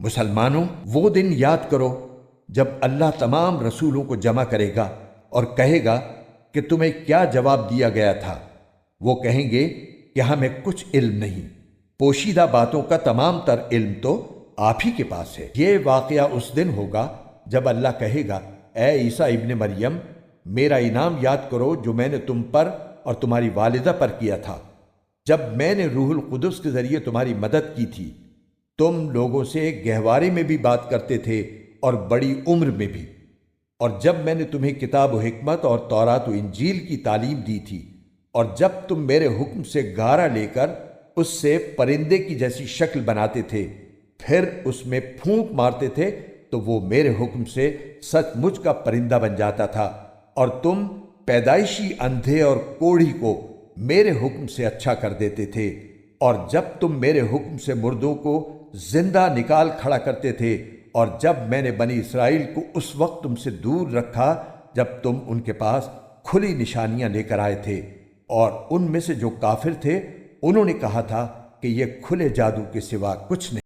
مسلمانوں، وہ دن یاد کرو جب اللہ تمام رسولوں کو جمع کرے گا اور کہے گا کہ تمہیں کیا جواب دیا گیا تھا۔ وہ کہیں گے کہ ہمیں کچھ علم نہیں، پوشیدہ باتوں کا تمام تر علم تو آپ ہی کے پاس ہے۔ یہ واقعہ اس دن ہوگا جب اللہ کہے گا، اے عیسیٰ ابن مریم، میرا انعام یاد کرو جو میں نے تم پر اور تمہاری والدہ پر کیا تھا، جب میں نے روح القدس کے ذریعے تمہاری مدد کی تھی۔ تم لوگوں سے گہوارے میں بھی بات کرتے تھے اور بڑی عمر میں بھی، اور جب میں نے تمہیں کتاب و حکمت اور تورات و انجیل کی تعلیم دی تھی، اور جب تم میرے حکم سے گارا لے کر اس سے پرندے کی جیسی شکل بناتے تھے، پھر اس میں پھونک مارتے تھے تو وہ میرے حکم سے سچ مچ کا پرندہ بن جاتا تھا، اور تم پیدائشی اندھے اور کوڑھی کو میرے حکم سے اچھا کر دیتے تھے، اور جب تم میرے حکم سے مردوں کو زندہ نکال کھڑا کرتے تھے، اور جب میں نے بنی اسرائیل کو اس وقت تم سے دور رکھا جب تم ان کے پاس کھلی نشانیاں لے کر آئے تھے، اور ان میں سے جو کافر تھے انہوں نے کہا تھا کہ یہ کھلے جادو کے سوا کچھ نہیں۔